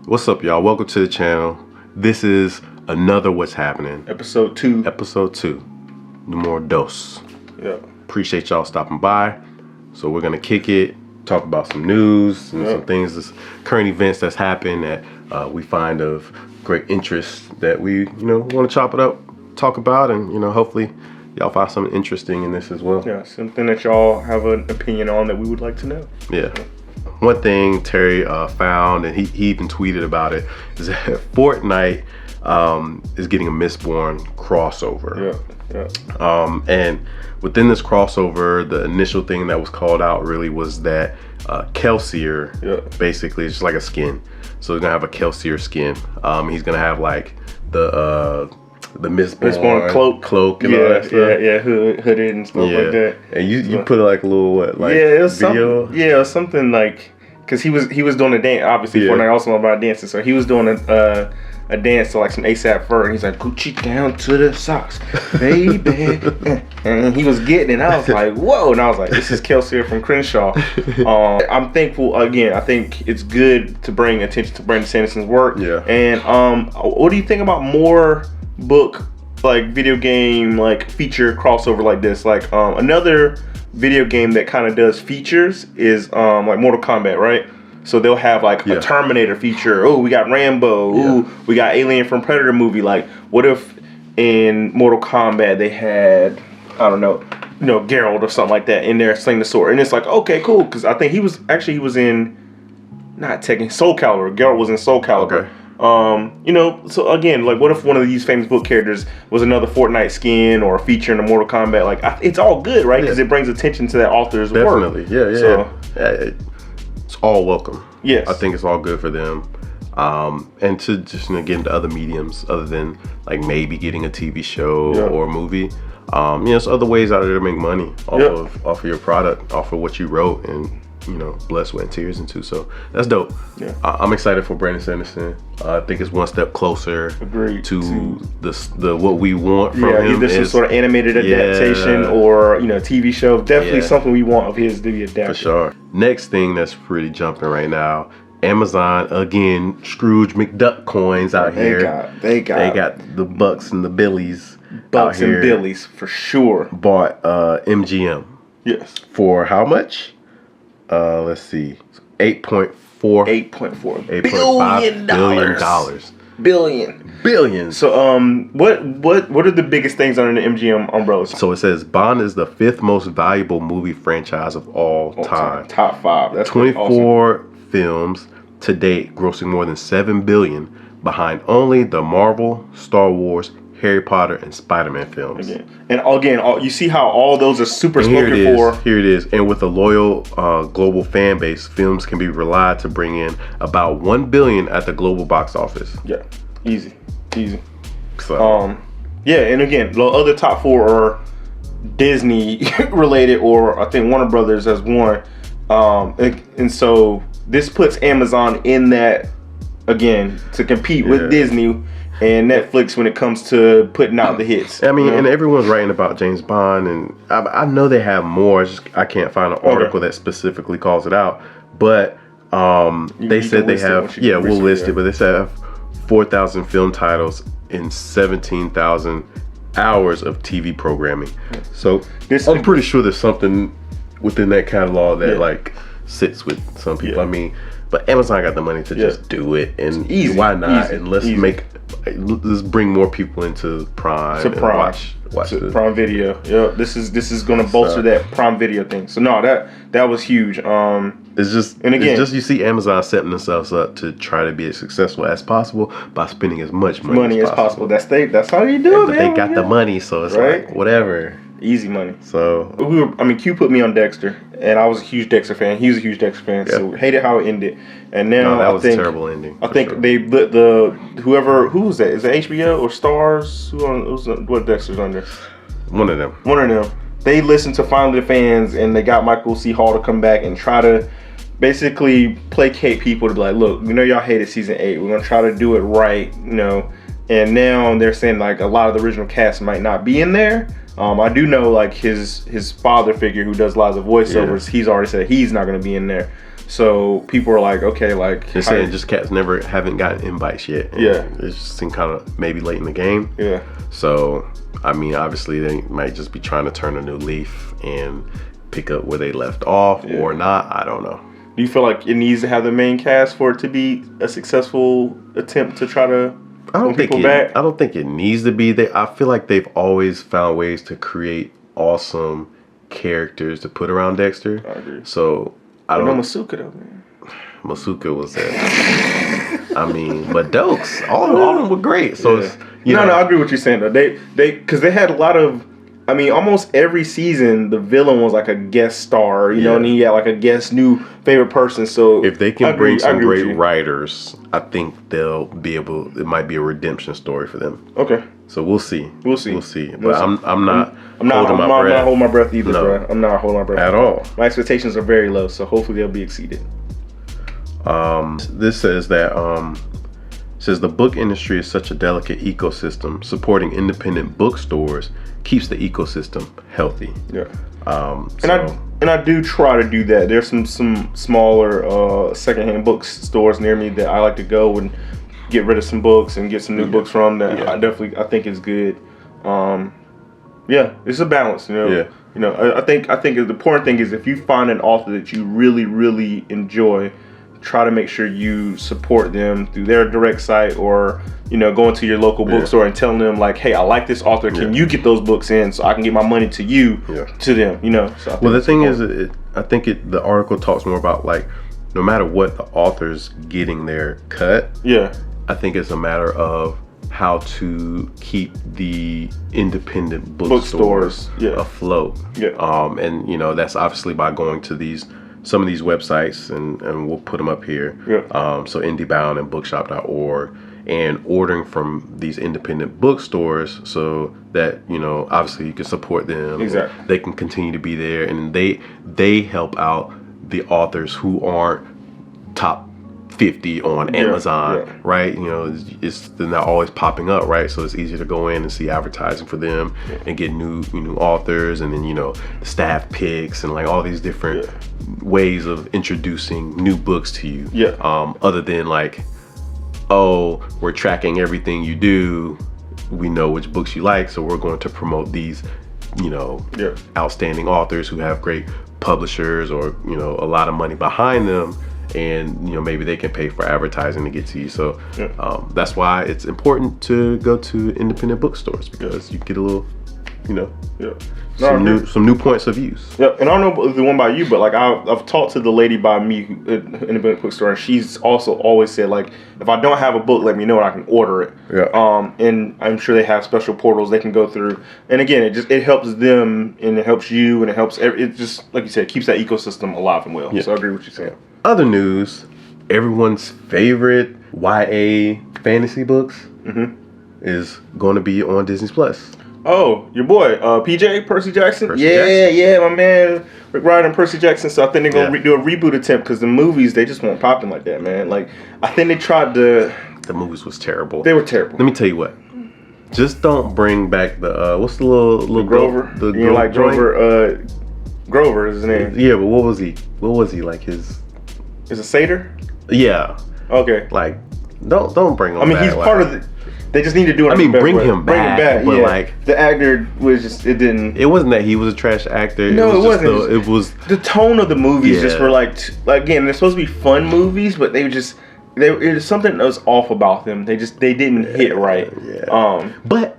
What's up, y'all? Welcome to the channel. This is another What's Happening. Episode 2. Episode 2. Numero dos. Yeah. Appreciate y'all stopping by. So we're gonna kick it, talk about some news and some things, current events that's happened that we find of great interest that we, want to chop it up, talk about, and hopefully y'all find something interesting in this as well. Yeah, something that y'all have an opinion on that we would like to know. Yeah. One thing Terry found, and he even tweeted about it, is that Fortnite is getting a Mistborn crossover. Yeah. And within this crossover, the initial thing that was called out really was that Kelsier, basically, it's just like a skin. So he's gonna have a Kelsier skin. He's gonna have like the Mistborn cloak and all that stuff. Hooded and stuff like that. And you put like a little it was video. It was something like, because he was doing a dance. Obviously, Fortnite also know about dancing, so he was doing a dance to like some ASAP Ferg, and he's like, Gucci down to the socks, baby. And he was getting it, and I was like, whoa. And I was like, this is Kelsier from Crenshaw. I'm thankful, again, I think it's good to bring attention to Brandon Sanderson's work. Yeah. And what do you think about more book, like video game, like feature crossover like this? Like another video game that kind of does features is like Mortal Kombat, right? So they'll have like a Terminator feature. Oh, we got Rambo. Ooh, we got Alien from Predator movie. Like, what if in Mortal Kombat they had, I don't know, Geralt or something like that in there slinging the sword? And it's like, okay, cool, because I think he was in, not Tekken, Soul Calibur. Geralt was in Soul Calibur. Okay. So again, like, what if one of these famous book characters was another Fortnite skin or a feature in a Mortal Kombat? Like, it's all good, right? Because it brings attention to that author's work. Definitely, yeah. It's all welcome. Yes. I think it's all good for them. And to just get into other mediums other than like maybe getting a TV show or a movie. There's other ways out there to make money off of your product, off of what you wrote and blood, sweat, and tears into. So that's dope. Yeah. I'm excited for Brandon Sanderson. I think it's one step closer to the what we want from him. Either some sort of animated adaptation or TV show. Definitely something we want of his to be adapted. For sure. Next thing that's pretty jumping right now, Amazon again, Scrooge McDuck coins out here. They got the bucks and the billies. Bucks and billies for sure. Bought MGM. Yes. For how much? Let's see, $8.5 billion. So what are the biggest things under the MGM umbrella? So it says Bond is the 5th most valuable movie franchise of all time. Top 5. That's 24 films to date, grossing more than $7 billion, behind only the Marvel, Star Wars, Harry Potter, and Spider-Man films. And again, you see how all those are super spoken for. Here it is. And with a loyal global fan base, films can be relied to bring in about $1 billion at the global box office. Yeah, easy. So, and again, the other top 4 are Disney related, or I think Warner Brothers has one. And so this puts Amazon in that, again, to compete with Disney and Netflix when it comes to putting out the hits. I mean, and everyone's writing about James Bond, and I know they have more. I can't find an article that specifically calls it out. But they said they have, we'll list it, but they said have 4,000 film titles and 17,000 hours of TV programming. So I'm pretty sure there's something within that catalog that like sits with some people. I mean, but Amazon got the money to just do it, and why not? And let's bring more people into Prime and watch Prime Video. Yeah, this is going to bolster that Prime Video thing. So no, that was huge. It's just you see Amazon setting themselves up to try to be as successful as possible by spending as much money as possible. That's how you do it. But they got the money, so it's like whatever. Easy money. So Q put me on Dexter, and I was a huge Dexter fan. He was a huge Dexter fan, so hated how it ended. And now that was a terrible ending. I think they lit who was that? Is it HBO or Stars? What Dexter's under? One of them. They listened to finally the fans, and they got Michael C. Hall to come back and try to basically placate people to be like, look, y'all hated season 8. We're gonna try to do it right, And now they're saying like a lot of the original cast might not be in there. I do know like his father figure who does lots of voiceovers. He's already said he's not going to be in there. So people are like, okay, like they're saying just cats haven't gotten invites yet. Yeah, it's just kind of maybe late in the game. Yeah. So I mean, obviously they might just be trying to turn a new leaf and pick up where they left off, or not. I don't know. Do you feel like it needs to have the main cast for it to be a successful attempt to try to bring people back? I don't think it needs to be. I feel like they've always found ways to create awesome characters to put around Dexter. I agree. So I don't know Masuka though, man. Masuka was there. I mean, but Dokes, all of them were great. So it's, no, I agree with you saying though. They because they had a lot of. I mean, almost every season, the villain was like a guest star, you know, and he had like a guest new favorite person. So if they can bring some great writers, I think they'll be able. It might be a redemption story for them. Okay. So we'll see. We'll see. But I'm not holding my breath. I'm not holding my breath either, bro. I'm not holding my breath at all. My expectations are very low, so hopefully they'll be exceeded. This says that says the book industry is such a delicate ecosystem. Supporting independent bookstores keeps the ecosystem healthy. Yeah. And I do try to do that. There's some smaller secondhand bookstores near me that I like to go and get rid of some books and get some new books from. That I think is good. It's a balance, you know. Yeah. You know, I think the important thing is if you find an author that you really, really enjoy, try to make sure you support them through their direct site, or you know, going to your local bookstore and telling them like, hey, I like this author, can you get those books in so I can get my money to you, to them, you know. So well, the thing is, I think the article talks more about like, no matter what the author's getting their cut, I think it's a matter of how to keep the independent bookstores afloat. And you know, that's obviously by going to some of these websites, and we'll put them up here. So IndieBound and Bookshop.org, and ordering from these independent bookstores so that, you know, obviously you can support them. Exactly. They can continue to be there, and they help out the authors who aren't top 50 on Amazon, right? You know, they're not always popping up, right? So it's easier to go in and see advertising for them and get new authors, and then, you know, the staff picks and like all these different ways of introducing new books to you. Other than like, oh, we're tracking everything you do, we know which books you like, so we're going to promote these, you know, outstanding authors who have great publishers, or, you know, a lot of money behind them, and, you know, maybe they can pay for advertising to get to you. So that's why it's important to go to independent bookstores, because you get a little, you know, some new points of views. And I don't know the one by you, but like I've talked to the lady by me at independent bookstore, and she's also always said like, if I don't have a book, let me know and I can order it. And I'm sure they have special portals they can go through. And again, it helps them, and it helps you, and it just, like you said, keeps that ecosystem alive and well. So I agree with what you're saying. Other news, everyone's favorite YA fantasy books is going to be on Disney Plus. Oh, your boy, Percy Jackson? Percy Jackson. My man, Rick Riordan and Percy Jackson. So I think they're going to do a reboot attempt, because the movies, they just weren't popping like that, man. Like, I think they tried to... The movies was terrible. They were terrible. Let me tell you what. Just don't bring back the, what's the little Grover? Grover is his name. Yeah, but what was he? Like his... Is it Satyr? Yeah. Okay. Like, don't bring him back. I mean, he's part of the... They just need to do it. I mean, bring him back. But like, the actor was just, it didn't... It wasn't that he was a trash actor. No, it wasn't. It was... The tone of the movies just were like, again, they're supposed to be fun movies, but it was something that was off about them. They didn't hit right. But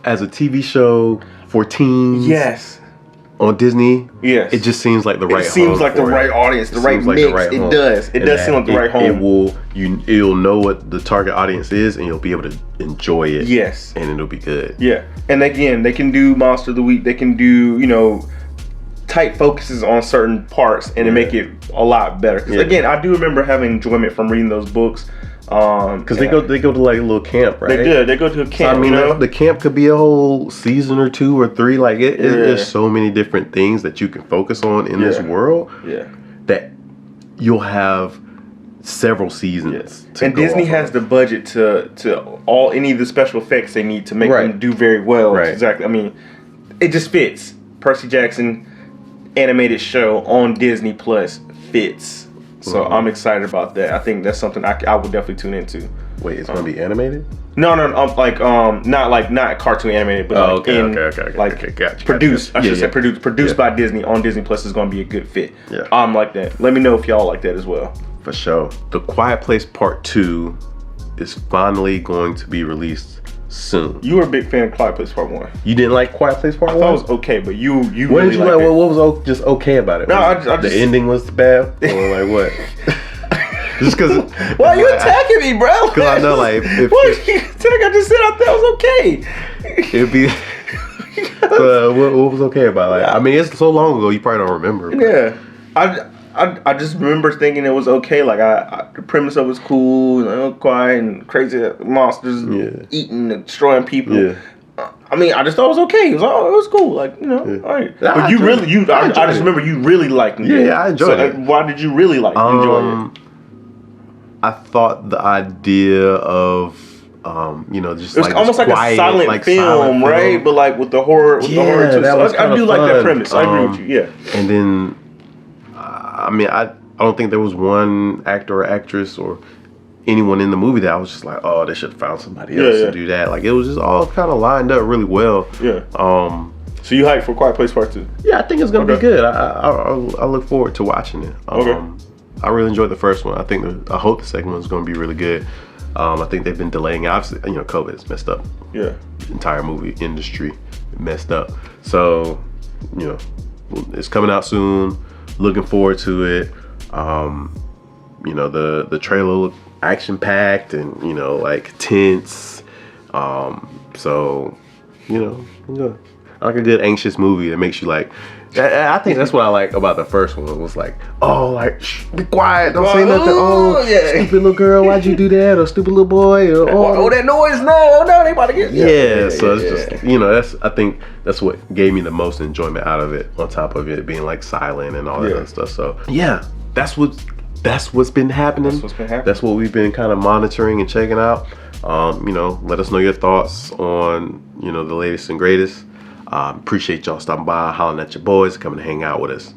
as a TV show for teens... On Disney, it just seems like the right. It seems like the right audience, the right mix. It does. It does seem like the right home. You'll know what the target audience is, and you'll be able to enjoy it. Yes, and it'll be good. Yeah, and again, they can do Monster of the Week. They can do, you know, tight focuses on certain parts, and to make it a lot better. Because again, I do remember having enjoyment from reading those books. Because they go to like a little camp, right? They go to a camp. So, I mean, the camp could be a whole season or 2 or 3. Like there's so many different things that you can focus on in this world. That you'll have several seasons. And Disney has the budget to any of the special effects they need to make them do very well. Exactly. I mean, it just fits. Percy Jackson animated show on Disney Plus fits. So I'm excited about that. I think that's something I would definitely tune into. Wait, it's gonna be animated? No, not cartoon animated, but gotcha. Produced. I should say produced by Disney on Disney Plus is gonna be a good fit. Yeah, like that. Let me know if y'all like that as well. For sure. The Quiet Place Part 2 is finally going to be released soon. You were a big fan of Quiet Place Part 1. You didn't like Quiet Place Part 1? I thought it was okay, but you what really did you liked like? it. What was just okay about it? No, I the just, ending was bad, or like what? Just because. Why are you attacking me, bro? Because I know, like, if what you attack? I just said I thought it was okay. It'd be. What was okay about it? Like, I mean, it's so long ago, you probably don't remember. But. Yeah, I just remember thinking it was okay. Like the premise of it was cool, you know, quiet and crazy monsters eating and destroying people. Yeah. I mean, I just thought it was okay. It was cool. Like, you know, all right. But I just remember you really liked it. Yeah, I enjoyed it. Why did you really enjoy it? I thought the idea of just it was like almost like a silent film, right? But like with the horror, too. I do like that premise. I agree with you. Yeah. And then, I mean, I don't think there was one actor or actress or anyone in the movie that I was just like, oh, they should have found somebody else to do that. Like, it was just all kind of lined up really well. Yeah. So you hyped for Quiet Place Part 2? Yeah, I think it's gonna be good. I look forward to watching it. I really enjoyed the first one. I hope the second one's gonna be really good. I think they've been delaying. Obviously, COVID has messed up. Yeah. The entire movie industry messed up. So, it's coming out soon. Looking forward to it. The trailer looked action packed and like tense. So, I like a good anxious movie that makes you like. I think that's what I like about the first one. It was like, oh, like, shh, be quiet, don't say nothing. Oh, stupid little girl, why'd you do that? Or stupid little boy. Or, that noise, no, they about to get. So it's just, I think that's what gave me the most enjoyment out of it. On top of it being like silent and all that other stuff. So yeah, that's what's been happening. That's what we've been kind of monitoring and checking out. Let us know your thoughts on the latest and greatest. Appreciate y'all stopping by, hollering at your boys, coming to hang out with us.